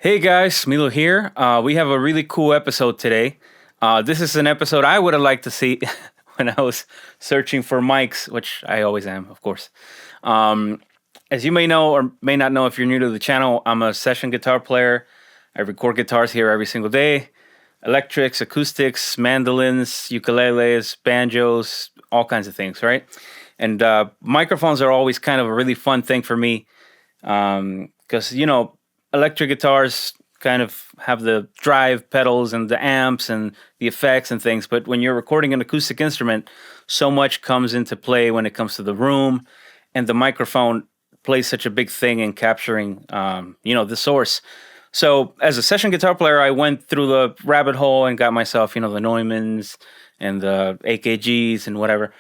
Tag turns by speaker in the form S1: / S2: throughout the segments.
S1: Hey guys, Milo here. We have a really cool episode today. This is an episode I would have liked to see when I was searching for mics, which I always am, of course. As you may know or may not know if you're new to the channel, I'm a session guitar player. I record guitars here every single day. Electrics, acoustics, mandolins, ukuleles, banjos, all kinds of things, right? And microphones are always kind of a really fun thing for me because, electric guitars kind of have the drive pedals and the amps and the effects and things, but when you're recording an acoustic instrument, so much comes into play when it comes to the room, and the microphone plays such a big thing in capturing, the source. So as a session guitar player, I went through the rabbit hole and got myself, the Neumanns and the AKGs and whatever.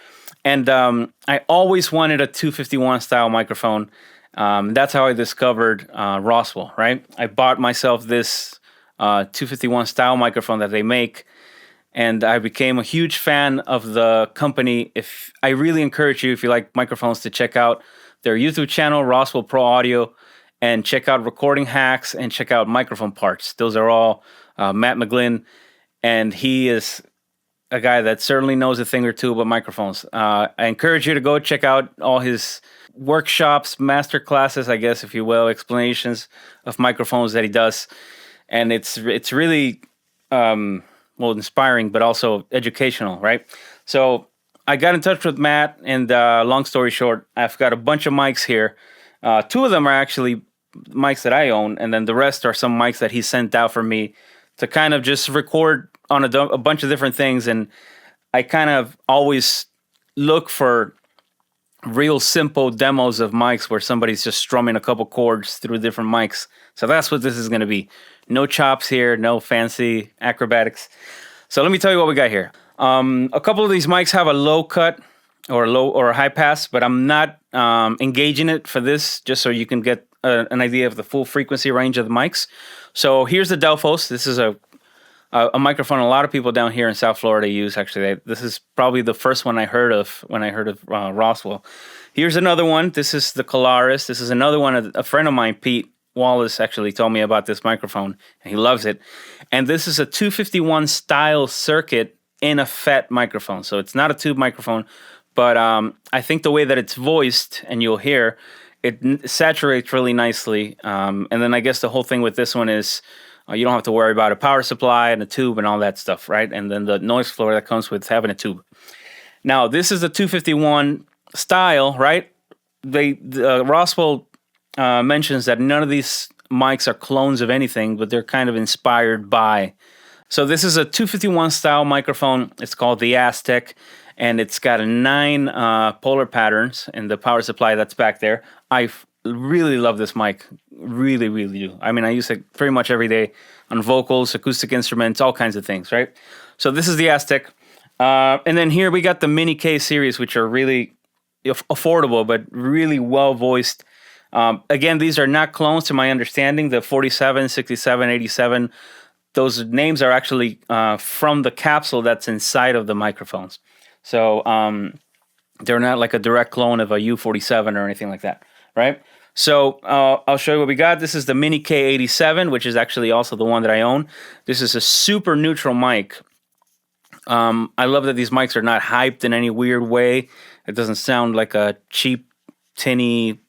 S1: And I always wanted a 251 style microphone. That's how I discovered Roswell, right? I bought myself this 251 style microphone that they make, and I became a huge fan of the company. I really encourage you, if you like microphones, to check out their YouTube channel, Roswell Pro Audio, and check out recording hacks and check out microphone parts. Those are all Matt McGlynn, and he is a guy that certainly knows a thing or two about microphones. I encourage you to go check out all his workshops, master classes, I guess, if you will, explanations of microphones that he does. And it's really, inspiring, but also educational, right? So I got in touch with Matt, and long story short, I've got a bunch of mics here. Two of them are actually mics that I own, and then the rest are some mics that he sent out for me to kind of just record on a bunch of different things. And I kind of always look for real simple demos of mics where somebody's just strumming a couple chords through different mics. So that's what this is going to be. No chops here, no fancy acrobatics. So let me tell you what we got here. A couple of these mics have a low cut or a high pass, but I'm not engaging it for this, just so you can get an idea of the full frequency range of the mics. So here's the Delphos. This is a microphone a lot of people down here in South Florida use. Actually, this is probably the first one I heard of when I heard of Roswell. Here's another one. This is the Colares. This is another one. A friend of mine, Pete Wallace, actually told me about this microphone, and he loves it. And this is a 251 style circuit in a FET microphone. So it's not a tube microphone, but I think the way that it's voiced, and you'll hear, it saturates really nicely. And then I guess the whole thing with this one is you don't have to worry about a power supply and a tube and all that stuff, right? And then the noise floor that comes with having a tube. Now, this is the 251 style, right? Roswell mentions that none of these mics are clones of anything, but they're kind of inspired by. So this is a 251 style microphone. It's called the Aztec, and it's got 9 polar patterns in the power supply that's back there. I really love this mic. Really, really do. I mean, I use it pretty much every day on vocals, acoustic instruments, all kinds of things, right? So this is the Aztec. And then here we got the Mini K series, which are really affordable, but really well-voiced. Again, these are not clones to my understanding. The 47, 67, 87, those names are actually from the capsule that's inside of the microphones. So they're not like a direct clone of a U47 or anything like that, right? So I'll show you what we got. This is the Mini K87, which is actually also the one that I own. This is a super neutral mic. I love that these mics are not hyped in any weird way. It doesn't sound like a cheap, tinny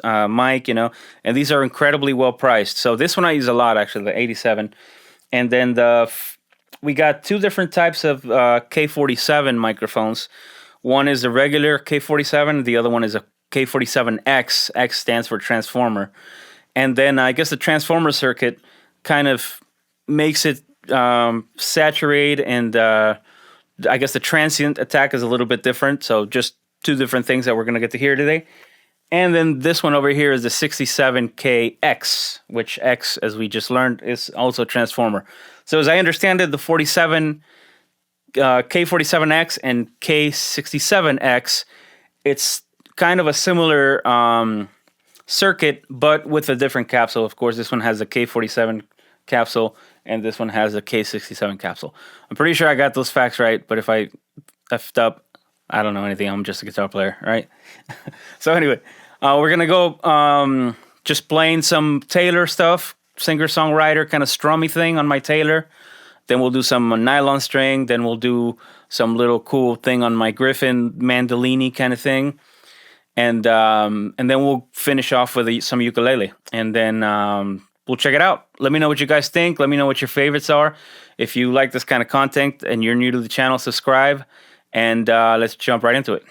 S1: mic, and these are incredibly well priced. So this one I use a lot, actually, the 87. And then we got 2 different types of K47 microphones. One is the regular K47, the other one is a K47X. X stands for transformer. And then I guess the transformer circuit kind of makes it saturate, and I guess the transient attack is a little bit different. So just 2 different things that we're going to get to hear today. And then this one over here is the 67KX, which X, as we just learned, is also transformer. So as I understand it, the K47X and K67X, it's kind of a similar circuit, but with a different capsule. Of course, this one has a K47 capsule, and this one has a K67 capsule. I'm pretty sure I got those facts right, but if I effed up, I don't know anything. I'm just a guitar player, right? So anyway, we're going to go just playing some Taylor stuff, singer-songwriter kind of strummy thing on my Taylor. Then we'll do some nylon string. Then we'll do some little cool thing on my Gryphon mandolini kind of thing. And then we'll finish off with some ukulele. And then we'll check it out. Let me know what you guys think. Let me know what your favorites are. If you like this kind of content and you're new to the channel, subscribe. And let's jump right into it.